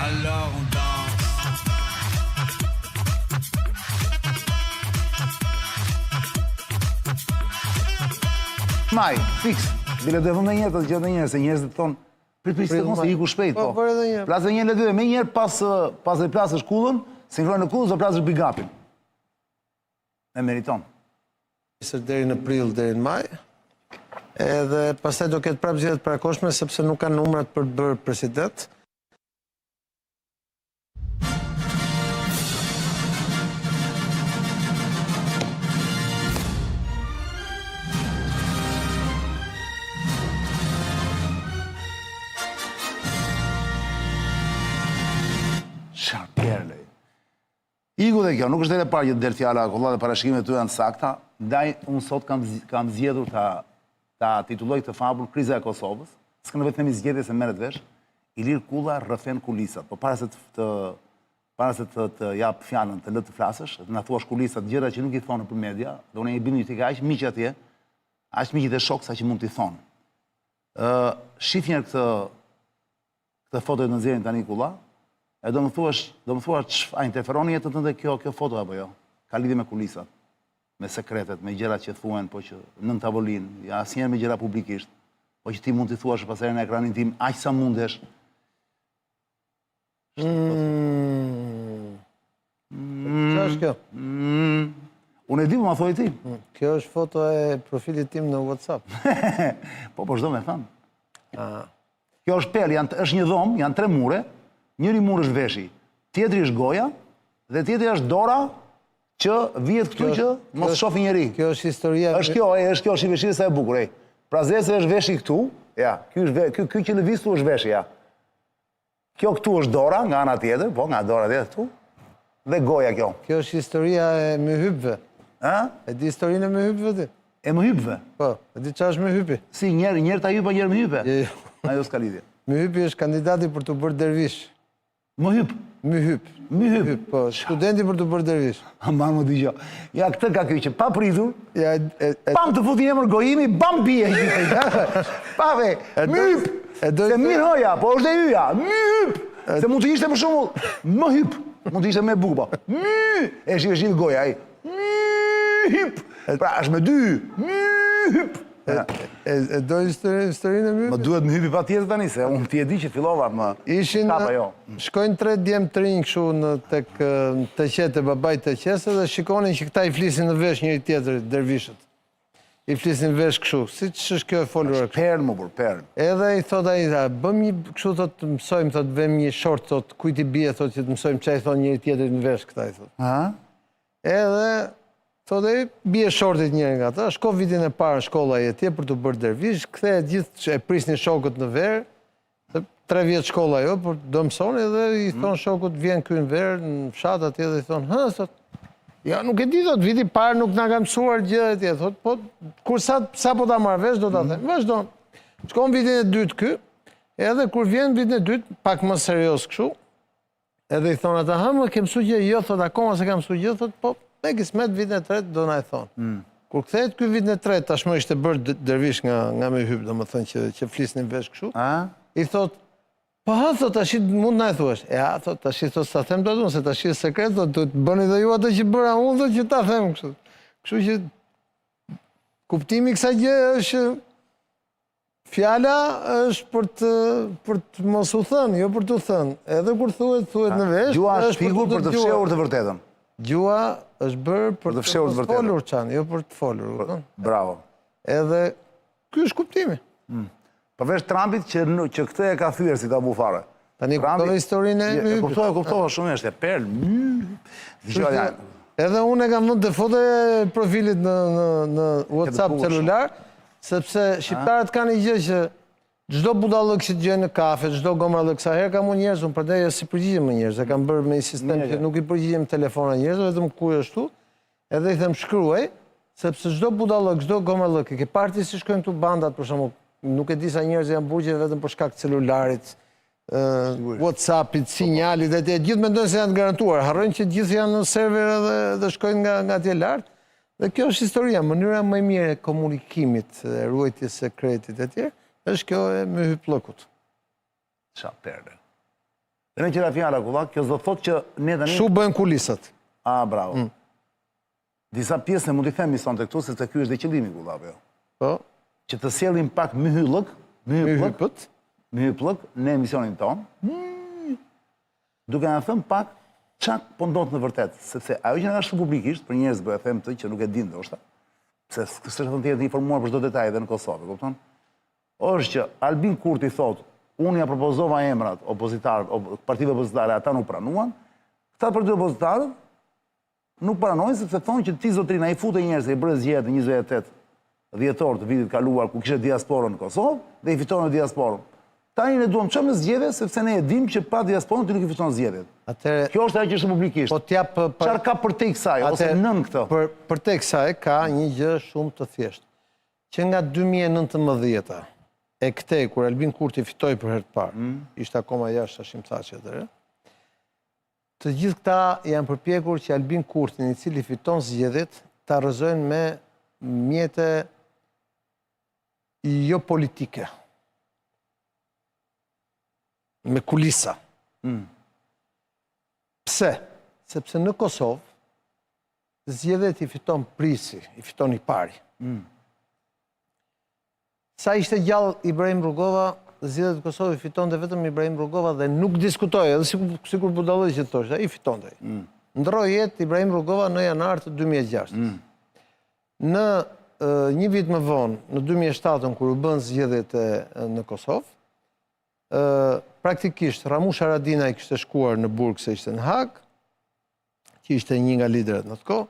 Alors on danse. Maj, fix. Bile do e vëmë njerë të gjë dhe njerë, se njerëzit thonë, prit se mos i iku shpejt, po. Plasë dhe njerë le dy, me njerë pas dhe plasë shkullën, sinkrojnë në kullën, zë plasë bigapin. E meriton. Deri në prill, deri në maj, edhe pastaj do ketë prapë zgjedhjet parakoshme, sepse nuk kanë numrat për të bërë president. Sharpjerle. Igu dhe kjo, nuk është edhe parë që del fjala akullat dhe parashikimet të janë sakta, ndaj unë sot kam zgjedhur ta titulloj këtë fabul Kriza e Kosovës, s'ka në vetëm zgjedhje se merret vesh, Ilir Kulla rrëfen kulisat. Po para se të jap fjalën, të lë të flasësh, të na thuash kulisat gjëra që nuk i thonë për media, dhe unë i bindur tek aq miq atje, aq miq dhe shok sa që mund t'i thonë. Shif njerë këtë foto të nxjerrin tani Kulla. E do më thuash, a interferoni jetën tënde kjo foto apo jo? Ka lidhje me kulisat, me sekretet, me gjërat që thuen, po që nën tavolin, ja asnjëherë me gjëra publikisht, po që ti mund t'i thuash pas herë në ekranin tim, aq sa mundesh. Çfarë është kjo? Unë e di, ma thoi ti. Kjo është foto e profilit tim në WhatsApp. Po çdo me thënë. Kjo është pel, është një dhomë, janë 3 mure. Njëri mur është veshi, tjetri është goja, dhe tjetri është dora që vijet këtu që mos shofi njeri. Kjo është historia... është kjo, shifeshire sa e bukur, ej. Pra zese është veshi këtu, ja, ky që në vistu është veshi, ja. Kjo këtu është dora, nga ana tjetër, po, nga dora tjetër këtu, dhe goja kjo. Kjo është historia e myhypve. E di historinë e myhypve ti? E myhypve? Po, e di qa është myhypi? Si, njerë ta hypa, njerë myhype? Ajo s'ka lidhje. Myhypi është kandidati për të bërë dervish. Myhyp? Myhyp, po, studenti për të bërë dervish. Amar më digjo. Ja, këtë ka kjo që pa pritur, pam të futi emër gojimi, bam bie. Pave, myhyp! Se mirë hoja, po është e yja, myhyp! Se mund të ishte për shumë, myhyp! Mund të ishte me buba. E shivë goja, myhyp! Pra, është me dy, myhyp! E do historinë e myhypit? Më duhet myhypi pa tjetër tani, se unë ti e di që fillova më kapa jo. Shkojnë 3 djemë të rinjë këshu në të qetë e babaj të qese dhe shikonin që këta i flisin në vesh njëri tjetër, dervishët. I flisin vesh këshu, si që është kjo e folur? Pernë më bur, pernë. Edhe i thot a i tha, bëm një këshu thot të mësojmë, thot vëm një short, thot kujt i bie, thot që të mësojmë që i thot njëri tjetër në vesh këta i thot. Edhe thot e bie shortit njëri nga ta, shko vitin e parë në shkolla e tje për të bërë dervish, këthe gjithë që e prisni shokët në verë, 3 vjetë shkolla jo, për do mësoni, dhe i thonë shokët vjen kënë verë në fshatë atje dhe i thonë, thot, ja, nuk e di, thot, viti parë nuk nga ka mësuar gjë e tje, thot, po, kur sa po ta marrë vesh, do ta them, vazhdo. Shkon vitin e dytë ky, edhe kur vjen vitin e dytë, pak më serios këshu, edhe i thonë ata, më ke mësu gjë, jo, thot, akoma se ka mësu gjë, thot, po, me kismet vitin e tretë, do na e thonë. Kur kthehet ky vitin e tretë, tashmë ishte bërë dervish nga me hyp, do më thënë që flisnin vesh këshu, i thot, po ha, thot, tash mund na e thuash. Ja, thot, tash thot, sa them do të unë, se tash është sekret, thot, do të bëni dhe ju atë që bëra unë, thot, që ta them kështu. Kështu që kuptimi kësaj gjë është fjala është për të mos u thënë, jo për të thënë. Edhe kur thuhet në vesh, gjua është figur për të fshehur të vërtetën. Gjua është bërë për të folur qanë, jo për të folur. Bravo. Edhe ky është kuptimi. Përveç Trumpit që këtë e ka thyer si tabu fare. Tani kuptove historinë e myhypit. Kuptova shumë është e perl. Edhe unë e kam vënë të foto e profilit në WhatsApp celular, sepse shqiptarët kanë një gjë që çdo budallëk që gjë në kafe, çdo gomrallëk sa herë kam unë njerëz, unë prandaj si përgjigjem me njerëz, e kam bërë me një sistem që nuk i përgjigjem telefona njerëzve, vetëm kur ashtu, edhe i them shkruaj, sepse çdo budallëk, çdo gomrallëk, ke parti si shkojnë këtu bandat për shembull, nuk e di sa njerëz janë burgje vetëm për shkak të celularit, WhatsAppit, sinjalit, dhe gjithë mendojnë se janë të garantuar, harrojnë që gjithë janë në server dhe shkojnë nga atje lart. Dhe kjo është historia, mënyra më e mirë e komunikimit, e ruajtjes sekretit e tjerë, është kjo e me hyplëkut. Qa perde. Dhe në qëra fjala, kulla, kjo zdo thot që ne tani... Shu bëhen kulisat. Bravo. Disa pjesë ne mund t'i themi son të këtu, se të kjo është dhe qëllimi, kulla, jo. Po. Që të sjellim pak më hyplëk në emisionin tonë, duke në thëmë pak çak po ndodh në vërtet, sepse ajo që nga shumë publikisht, për njerëz bëhe them të që nuk e din ndoshta, se s'është thënë tjetër të informuar për çdo detaj edhe në Kosovë, kupton? Është që Albin Kurti thotë, unë ja propozova emrat opozitarët, partive opozitare, ata nuk pranuan, këta partive opozitarët nuk pranojnë sepse thonë që ti zotrina i fute njerëz e i bërë zgjedhje 28 dhjetor të vitit kaluar ku kishte diasporën në Kosovë dhe i fiton në diasporën. Tani ne duam çmë zgjedhje sepse ne e dim që pa diasporën ti nuk i fiton zgjedhjet. Kjo është ajo që është publikisht. Po t'jap çfarë ka për te kësaj ose nën këtë? Për te kësaj ka një gjë shumë të thjeshtë. Që nga 2019 e këtej kur Albin Kurti fitoi për herë të parë, ishte akoma jashtë Hashim Thaçi atëherë. Të gjithë këta janë përpjekur që Albin Kurtin, i cili fiton zgjedhjet, ta rrëzojnë me mjete jo politike. Me kulisa. Pse? Sepse në Kosovë, zgjedhjet i fiton prisi, i fiton i pari. Sa ishte gjallë Ibrahim Rugova, zgjedhjet e Kosovë i fiton dhe vetëm Ibrahim Rugova dhe nuk diskutoj, edhe sikur budalloj që të thoshte, i fiton dhe. Ndroi jetë Ibrahim Rugova në janar të 2006. Në një vit më vonë, në 2007, kur u bën zgjedhjet në Kosovë, praktikisht Ramush Haradinaj kishte shkuar në Burg se ishte në Hag, që ishte një nga liderët në të kohë,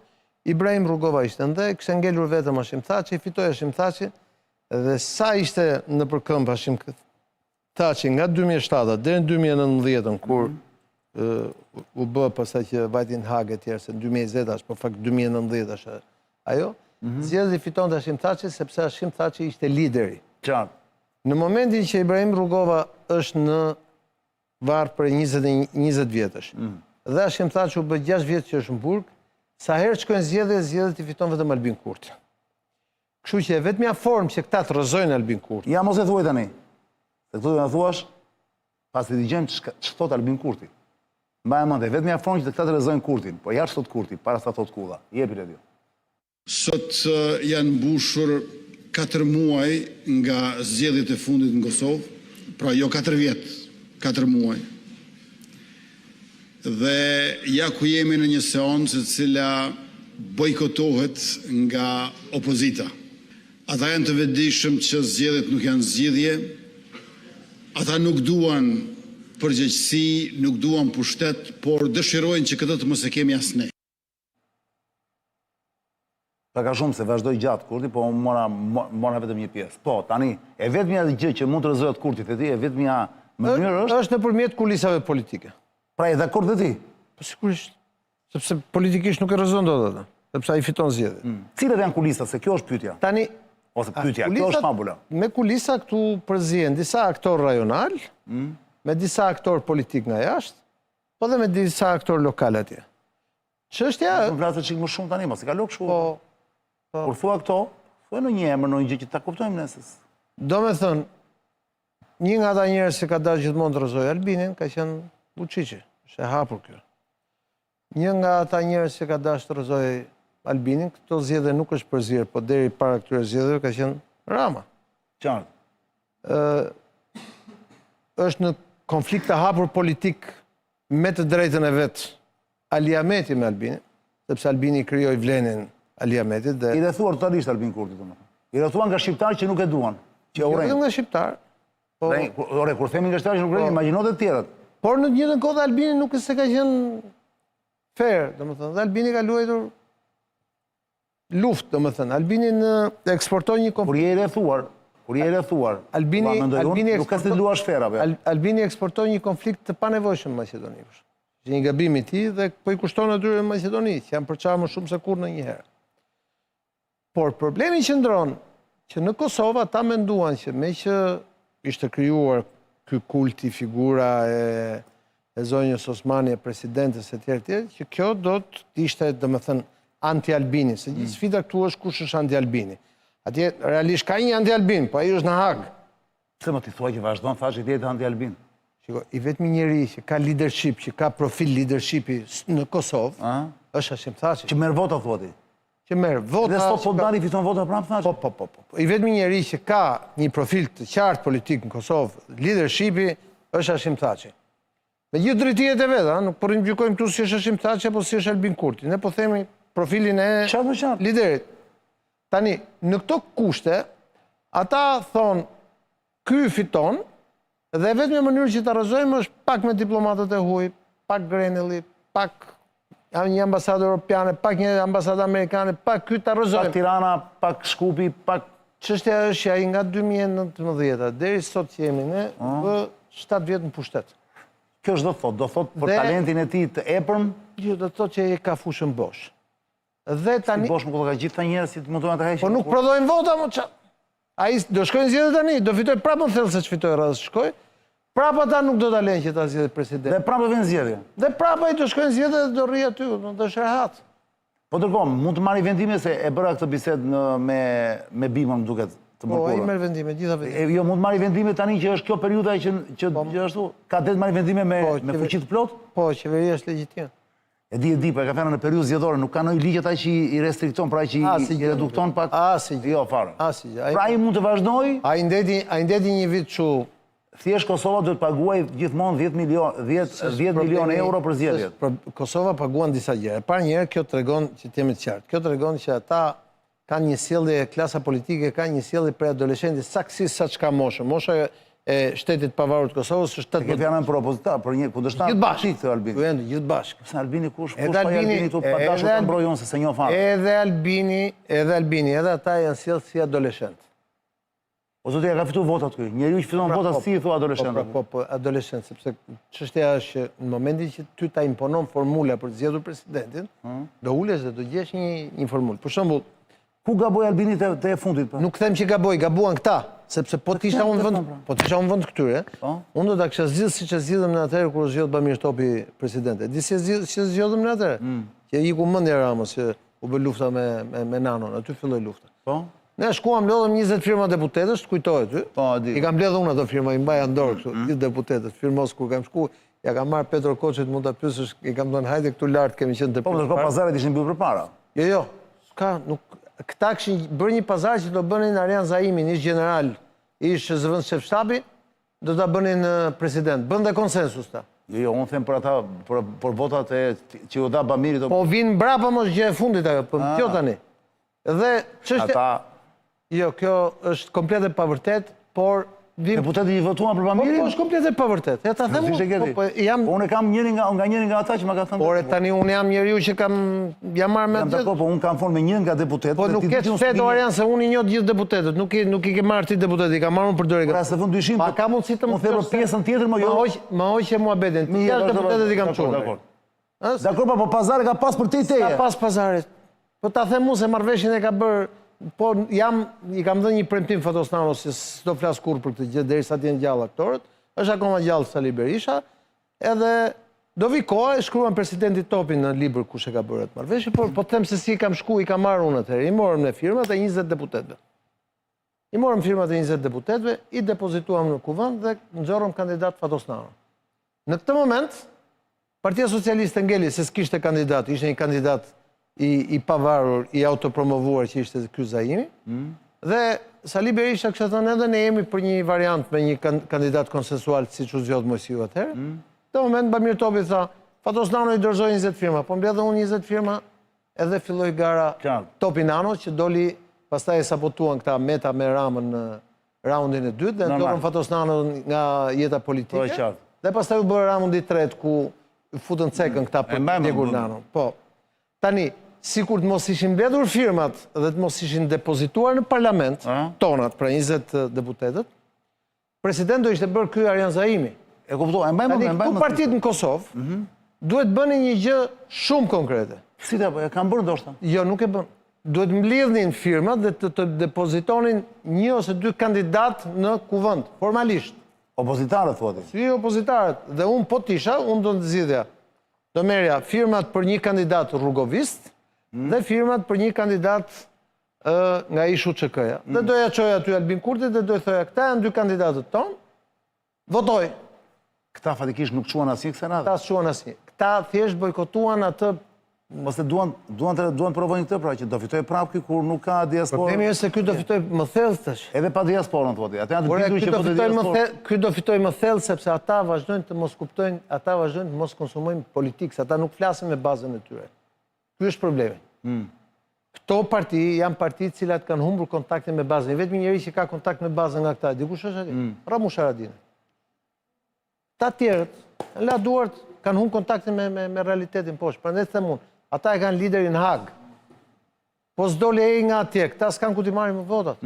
Ibrahim Rugova ishte ndë, kishte ngelur vetëm Hashim Thaçi, fitoi Hashim Thaçi, dhe sa ishte në përkëmbë Hashim Thaçi nga 2007 deri në 2019, kur u bë pastaj që vajti në Hag e tjerë, se në 2020 është, po fakt 2019 është ajo, zgjedhjet i fitonte Hashim Thaçi sepse Hashim Thaçi ishte lideri. Qartë. Në momentin që Ibrahim Rugova është në varë për 20 vjetësh, dhe Hashim Thaçi u bë 6 vjetë që është në Burg, sa herë shkojnë zgjedhjet i fiton vetëm Albin Kurti. Kështu që e vetmja formë që këta të rrëzojnë Albin Kurti. Ja, mos e thuaj tani. Se këtu dhe në thuash, pas të digjojmë që thot Albin Kurti. Mbaj e mend, e vetmja formë që këta të rrëzojnë Kurtin, po jashtë thot Kurti, para sa thot Kulla. Jepi Redio. Sot janë mbushur 4 muaj nga zgjedhjet e fundit në Kosovë, pra jo 4 vjetë, 4 muaj. Dhe ja ku jemi në një seancë e cila bojkotohet nga opozita. Ata janë të vetëdijshëm që zgjedhjet nuk janë zgjedhje, ata nuk duan përgjegjësi, nuk duan pushtet, por dëshirojnë që këtë të mos e kemi as ne. Pra ka shumë se vazhdoj gjatë Kurti, po mora vetëm një pjesë. Po, tani, e vetëmja gjë që mund të rrëzohet Kurtit e ti, e vetëmja mënyrë është... është nëpërmjet kulisave politike. Pra e dakord dhe ti? Po sigurisht, sepse politikisht nuk e rrëzon dot atë, sepse ai fiton zgjedhjet. Cilat janë kulisat, se kjo është pyetja? Tani, ose pyetja, kjo është fabula. Me kulisa këtu përzihen disa aktor rajonal, me disa aktor politik nga jashtë, po dhe me disa aktor lokal atje. Çështja... Nuk vlasë çik më shumë tani, mos e kaloj kështu. Kur thua këto, thua në një emër, në një gjë që ta kuptojmë nesës. Do me thënë, një nga ata njerëz që ka dashur gjithmonë të rrëzojë Albinin, ka qenë Vučići, është e hapur kjo. Një nga ata njerëz që ka dashur të rrëzojë Albinin, këto zgjedhje nuk është përzierë, po deri para këtyre zgjedhjeve ka qenë Rama. Qartë. Është në konflikt të hapur politik me të drejtën e vet Aliameti me Albinin, sepse Albini krijoi vlenin Aliametit dhe... I rrethuar totalisht Albin Kurti, domethënë. I rrethuar nga shqiptarë që nuk e duan, që Jo urrejnë. vetëm nga shqiptar. Ore, kur themi nga shqiptarë që nuk urrejnë, imagjino të tjerët. Por në të njëjtën kohë Albini nuk se ka qenë fair, domethënë, dhe Albini ka luajtur luftë, domethënë. Albini eksporton një konflikt. Kur je rrethuar, Albini nuk ka se luash fair apo? Albini eksporton një konflikt të panevojshëm në Maqedoni. Që një gabim i tij dhe po i kushton atyre në Maqedoni, që janë përçarë më shumë se kur në një herë. Por problemi qëndron që në Kosovë ata menduan që me që ishte krijuar ky kulti, figura e zonjës Osmani, e presidentes e tjerë, që kjo do të ishte, domethënë, anti-Albini, se gjithë sfida këtu është kush është anti-Albini. Atje, realisht, ka një anti-Albin, po ai është në Hagë. Pse më ti thua që vazhdon thash i jetë anti-Albin? Shiko, i vetmi njeri që ka leadership, që ka profil leadershipi në Kosovë, është Hashim Thaçi. Që merr vota thua ti. Që merr vota. Dhe sot po dali fiton vota prapë thash. Po. I vetmi njeri që ka një profil të qartë politik në Kosovë, leadershipi, është Hashim Thaçi. Me gjithë drejtijet e veta, nuk po rinjgjykojmë këtu si është Hashim Thaçi apo si është Albin Kurti. Ne po themi profilin e liderit. Tani, në këto kushte, ata thonë, ky fiton, dhe vetëm mënyrë që të arrëzojmë është pak me diplomatët e huaj, pak Grenelli, pak një ambasadë europiane, pak një ambasadë amerikane, pak ky të arrëzojmë. Pak Tirana, pak Shkupi, pak... Çështja është që ai nga 2019 deri sot që jemi ne, bë 7 vjet në pushtet. Kjo është do thot për talentin e tij të epërm, jo do thot që ai ka fushën bosh. Dhe tani bosh nuk ka gjithë ta njerëz që mundohen të heqin. Po nuk prodhojnë vota më ç'a. Ai do shkojnë zgjedhje tani, do fitoj prapë në thellë se ç'fitoi radhës shkoj. Prapë ata nuk do ta lënë që ta zgjedhë president. Dhe prapë vjen zgjedhje. Dhe prapë ai do shkojnë zgjedhje dhe do rri aty, do është rehat. Po ndërkohë, mund të marrë vendime se e bëra këtë bisedë me Bimon, më duket të Po, ai mërkurë. merr vendime, gjitha vendime. Jo, mund të marrë vendime tani që është kjo periudha që ashtu, ka det marrë vendime me fuqi të plot? Po, qeveria është legjitime. E di, po e ka thënë në periudhë zgjedhore, nuk ka ndonjë ligj ata që i restrikton, pra që i redukton pak. Jo, fare. Pra ai mund të vazhdoj. Ai ndeti një vit kështu. Thjesht Kosova duhet paguaj gjithmonë 10 milion euro për zgjedhjet. Kosova paguan disa gjëra. Parë një herë kjo tregon që të jemi të qartë. Kjo tregon që ata kanë një sjellje, klasa politike ka një sjellje për adoleshentë saktësisht sa çka moshë. Mosha e shtetit pavarur të Kosovës është 18. Ke fjalën për opozitar, për një kundërshtar politik të Albinit. Gjithë bashkë. Se Albini kush pa Albini tu pa dashur ta mbrojë unë se njoh fare. Edhe Albini, edhe ata janë sjellë si adoleshent. O zotë ja ka fituar votat këy. Njeriu që fiton votat si i thua adoleshent. Po, adoleshent, sepse çështja është që në momentin që ty ta imponon formula për të zgjedhur presidentin, do ulesh dhe do gjesh një formulë. Për shembull, ku gaboi Albini te e fundit po? Nuk them që gabuan këta, sepse po t'isha unë vend këtyre, unë do ta kisha zgjidhur siç e zgjidhëm në atëherë kur zgjodh Bamir Shtopi presidente. Di si zgjodhëm në atëherë? Që iku mendja Ramës që u bë lufta me Nanon, aty filloi lufta. Po. Ne shkuam lodhëm 20 firma deputetësh, të kujtohet ty. Po, di. I kam mbledhur unë ato firma, i mbaja dorë kështu, gjithë deputetët, firmos kur kam shku, ja kam marr Petro Koçit, mund ta pyesësh, i kam thënë hajde këtu lart kemi qenë deputet. Po, ndërkohë pazaret ishin mbyllur përpara. Jo, s'ka, nuk këta kishin bërë një pazar që do bënin Arjan Zaimin, ish general, ish zëvendës shef shtabi, do ta bënin president. Bën dhe konsensus ta. Jo, unë them për ata, për votat që u dha Bamirit. Po vinë mbrapa mos gjë e fundit ajo, po kjo tani. Dhe çështja jo, kjo është komplet e pavërtet, por deputetët i votuan për Bamirin? Po, është komplet e pavërtet. Ja ta them. Unë kam njërin nga ata që më ka thënë. Por tani unë jam njeriu që jam marrë me atë. Po unë kam folur me një nga deputetët. Po nuk ke fetë Arjan se unë i njoh gjithë deputetët, nuk i ke marrë ti deputetet, i kam marrë për dorë. Pra se vën dyshim. Pa ka mundësi të më thënë pjesën tjetër më jo. Ma hoqë muhabetin. Ti deputetët i kam çuar. Dakor, po pazari ka pas për ti teje. Ka pas pazarit. Po ta them unë se marrveshjen e ka bërë. Po i kam dhënë një premtim Fatosnanos se s'do flas kurrë për këtë gjë derisa të jenë gjallë aktorët. Është akoma gjallë Sali Berisha. Edhe do vi koha, shkruan presidenti Topi në libër kush e ka bërë atë marrëveshje, por po them se si kam shku, i kam marrë unë atëherë. I morëm në firmat e 20 deputetëve. I morëm firmat e 20 deputetëve, i depozituam në kuvend dhe nxorëm kandidat Fatosnano. Në këtë moment, Partia Socialiste ngeli se s'kishte kandidat, ishte një kandidat i pavarur, i autopromovuar që ishte ky Zaimi, dhe Sali Berisha kishte thënë edhe ne jemi për një variant me një kandidat konsensual siç u zgjodh Mojsiu atëherë. Në moment Bamir Topi tha, Fatosnano i dorëzoi 20 firma, po mbledh unë 20 firma, edhe filloi gara Topi Nano që doli, pastaj e sabotuan këta Meta me Ramën në raundin e dytë dhe ndorën Fatosnano nga jeta politike. Dhe pastaj u bë raundi i tretë ku futën cekën këta për Diegur Nano. Po. Tani sikur të mos ishin mbledhur firmat dhe të mos ishin depozituar në parlament, tonat, pra 20 deputetët, president do ishte bërë ky Arjan Zaimi. E kuptoj, e mbajmë. Tani, ku partitë në Kosovë, duhet bënin një gjë shumë konkrete. Si ta e kanë bërë ndoshta? Jo, nuk e bën. Duhet mbledhnin firmat dhe të depozitonin 1 ose 2 kandidat në kuvend, formalisht. Opozitarët, thuati. Si opozitarët. Dhe unë po t'isha, unë do të zgjidhja. Do merja firmat për një kandidat rrugovist, dhe firmat për një kandidat nga ISHU-ÇK-ja. Dhe doja qoja aty Albin Kurti dhe doja thoja, këta janë 2 kandidatët tonë, votoj. Këta fatikisht nuk quan asnjë kësaj radhe. Këta s'quan asnjë. Këta thjesht bojkotuan atë. Mos e duan të provojnë këtë, pra që do fitoj prapë ky kur nuk ka diasporë. Problemi është se ky do fitoj më thellë tash. Edhe pa diasporën thotë. Ata janë të bindur që po të diasporë. Ky do fitoj më thellë sepse ata vazhdojnë të mos kuptojnë, ata vazhdojnë të mos konsumojnë politikë, ata nuk flasin me bazën e tyre. Ky është problemi. Këto parti janë parti të cilat kanë humbur kontaktin me bazën. Vetëm njëri që ka kontakt me bazën nga këta, dikush është aty? Ramush Haradinaj. Ta tjerët, la duart, kanë humbur kontaktin me realitetin poshtë. Prandaj them unë, ata e kanë liderin Hag. Po s'dole e nga atje, këta s'kanë ku t'i marrin më votat.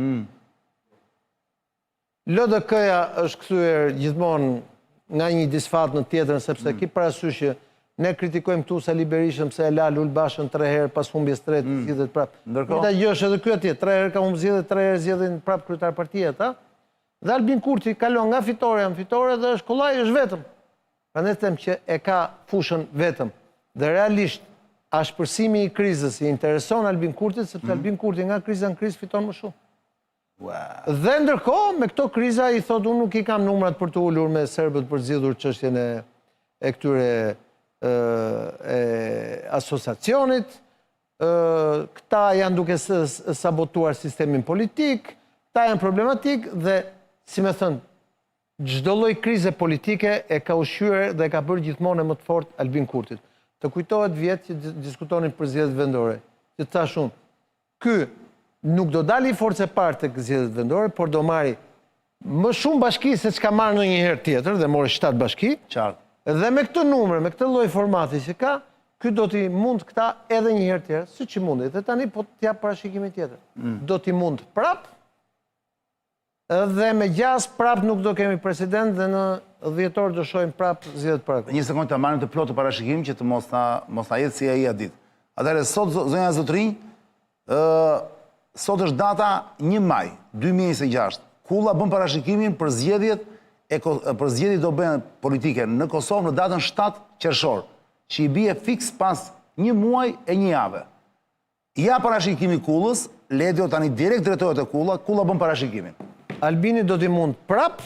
LDK-ja është kthyer gjithmonë nga një disfat në tjetrën, sepse ki parasysh që ne kritikojmë këtu Sali Berishën pse e la Lulbashën 3 herë pas humbjes 3 zgjedhjet prap. Ndërkohë, ta gjësh edhe ky atje, 3 herë ka humbë zgjedhjet, 3 herë zgjedhin prap kryetar partia ata. Dhe Albin Kurti kalon nga fitore në fitore dhe është kollaj, është vetëm. Prandaj them që e ka fushën vetëm. Dhe realisht ashpërsimi i krizës i intereson Albin Kurtit, sepse Albin Kurti nga kriza në krizë fiton më shumë. Dhe ndërkohë, me këto kriza i thot unë nuk i kam numrat për të ulur me serbët për zgjidhur çështjen e këtyre asociacionit, këta janë duke sabotuar sistemin politik, këta janë problematik dhe, si me thënë, çdo lloj krize politike e ka ushqyer dhe e ka bërë gjithmonë më të fortë Albin Kurtit. Të kujtohet vjet që diskutonin për zgjedhjet vendore, që thash unë, ky nuk do dali forcë e parë tek zgjedhjet vendore, por do marri më shumë bashki se çka marrë ndonjëherë tjetër dhe mori 7 bashki. qartë. Dhe me këtë numër, me këtë lloj formati që ka, ky do t'i mund këta edhe një herë tjetër, siç i mundi. Dhe tani po t'ja parashikimin tjetër. Do t'i mund prap, dhe me gjas prap nuk do kemi president dhe në 10 orë do shohim prap zgjedhjet para. Një sekondë ta marrim të plotë parashikim që të mos na jetë si ai a ditë. Atëherë sot zonja Zotrinj, sot është data 1 maj 2026. Kulla bën parashikimin për zgjedhjet do bëhen politike në Kosovë në datën 7 qershor, që i bie fiks pas 1 muaj e 1 javë. Ja parashikimi kullës, Ledio tani direkt drejtohet e kulla bën parashikimin. Albini do t'i mund prap,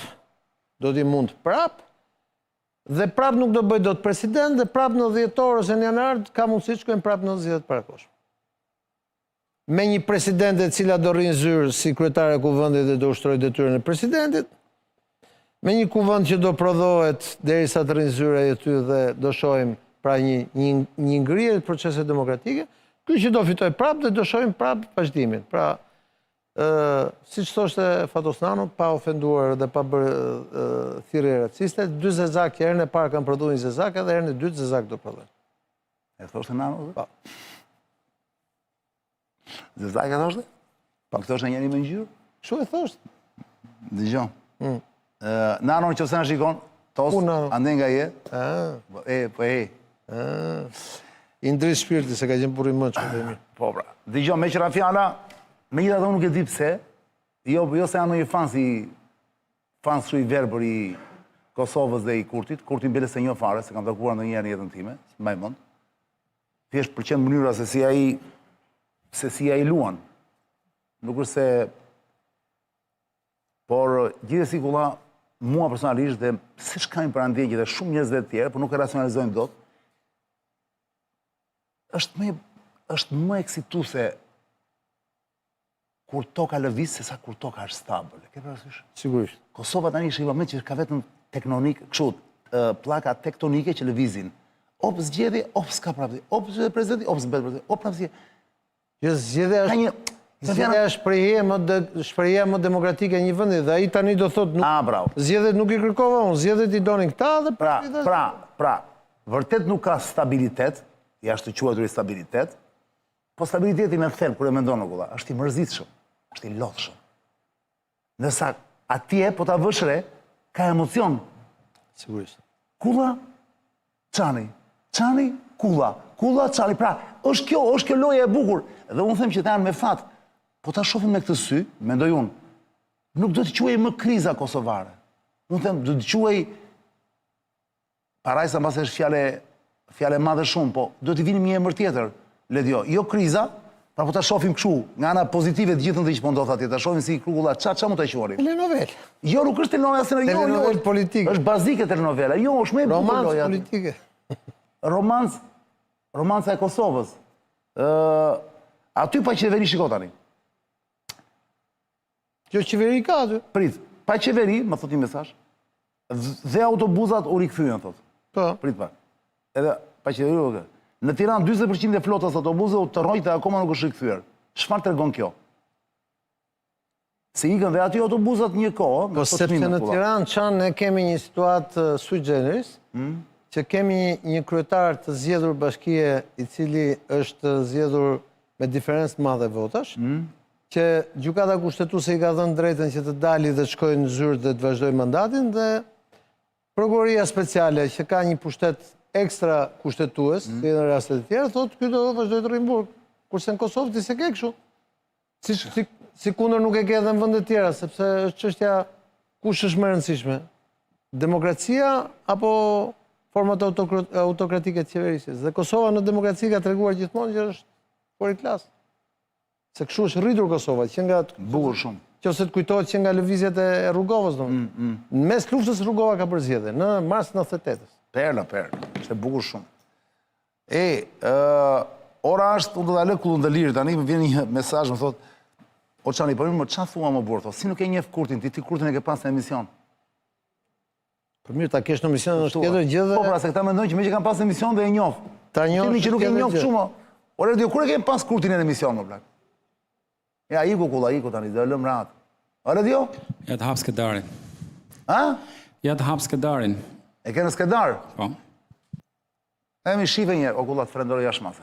dhe prap nuk do bëj dot president, dhe prap në 10 orë ose në janar ka mundësi të shkojmë prap në zgjedhjet parakoshme. Me një presidente e cila do rrinë zyrë si kryetare e kuvendit dhe do ushtrojë detyrën e presidentit, me një kuvend që do prodhohet derisa të rrinë zyrë e ty dhe do shohim pra një ngrirje të proceset demokratike, ky që do fitoj prap dhe do shohim prap vazhdimin. Pra, si që thoshte Fatos Nano, pa ofenduar dhe pa bërë thirrje raciste, 2 zezak që herën e parë kanë prodhuar 1 zezak edhe herën e dytë zezak do prodhojnë. E thoshte Nano? Pa. Zezak e thoshte? Pa këto është njëri me ngjyrë? Kështu e thoshte. Dëgjoj. Nano në qëse në shikon, tos, ande nga je? Po e. I ndri shpirti se ka qenë burri më që dhe mirë. Po pra. Dëgjoj, me qëra fjala, me gjitha dhe nuk e di pse, jo se janë një fans shu i verbër i Kosovës dhe i Kurtit, Kurti mbele se një fare, se kam takuar në njerë në jetën time, mbaj mund, thjesht për qenë mënyra se si ai luan. Nuk është se, por gjithësi kulla, mua personalisht dhe si shkajnë për andjegje dhe shumë njerëz dhe tjerë, por nuk e racionalizojnë dot, është më eksituse kur toka lëviz se sa kur toka është stabile. Ke parasysh? Sigurisht. Kosova tani është një moment që ka vetëm tektonik, kështu, pllaka tektonike që lëvizin. Op zgjedhje, op s'ka prapë. Op presidenti, op s'bet presidenti. Op prapë. Jo zgjedhja është shprehje më demokratike e një vendi dhe ai tani do thotë nuk. Zgjedhjet nuk i kërkova unë, zgjedhjet i donin këta dhe pra, vërtet nuk ka stabilitet, jashtë të quajtur stabilitet, po stabiliteti me thellë kur e mendon kulla, është i mërzitshëm, është i lodhshëm. Ndërsa atje po ta vësh re, ka emocion. Sigurisht. Kulla, Çani, kulla, Çani. Pra, është kjo loja e bukur. Dhe unë them që ta janë me fat. Po ta shohim me këtë sy, mendoj unë, nuk do të quaj më kriza kosovare. Unë them, do të quaj, parajsa mbas është fjale madhe shumë, po do të vinim një emër tjetër. Ledio, jo kriza, pra po ta shohim kështu, nga ana pozitive të gjithën dhe që po ndodh atje, ta shohim si krukulla, ça mund ta quajmë? Telenovel. Jo, nuk është telenovela, jo, Telenovel politike. Është bazike telenovela. Jo, është më e bukur Romancë loja. politike. Romanca e Kosovës. Aty pa qeveri shiko tani. Kjo qeveri ka aty. Prit, pa qeveri, më thot një mesazh. Dhe autobuzat u rikthyen thot. Po. Prit pak. Edhe pa qeveri. Në Tiranë 40% e flotës autobuzëve u tërrojtë dhe akoma nuk është rikthyer. Çfarë tregon kjo? Se ikën dhe aty autobuzat një kohë, Po sepse në Tiranë çan ne kemi një situatë sui generis, që kemi një kryetar të zgjedhur bashkie i cili është zgjedhur me diferencë të madhe votash, që gjykata kushtetuese i ka dhënë drejtën që të dalë dhe të shkojë në zyrë dhe të vazhdojë mandatin dhe prokuroria speciale që ka një pushtet ekstra kushtetues, si në rastet e tjera, thotë ky do vazhdojë të rrijë në burg. Kurse në Kosovë ti se ke kështu. Si kundër nuk e ke edhe në vende tjera, sepse është çështja kush është më e rëndësishme. Demokracia apo format autokratike të qeverisjes. Dhe Kosova në demokraci ka treguar gjithmonë që është fori klas. Se kështu është rritur Kosova, që nga bukur shumë. Qose të kujtohet që nga lëvizjet e Rrugovës, domethënë. Në mes luftës Rrugova ka bërë zgjedhje në mars 98-s. Perla. Ishte bukur shumë. Ora është, unë do ta lë kullën dhe lirë, tani më vjen një mesazh, më thotë, o çani, po më çfarë thua më burr, si nuk e njeh Kurtin, ti Kurtin e ke pas në emision. Po mirë, ta kesh në emision është tjetër gjë dhe... Po pra, se këta mendojnë që me që kanë pas në emision dhe e njoh. Ta njoh që nuk e njoh shumë. Ore, kur e ke pas Kurtin në emision, më plak? Ja, iku tani, dhe lëm rahat. Ore, dio? Ja të hap skedarin. Ha? Ja të hap skedarin. E ke në skedar? Po. E mi shive një, o kullat frendore jashtë mase.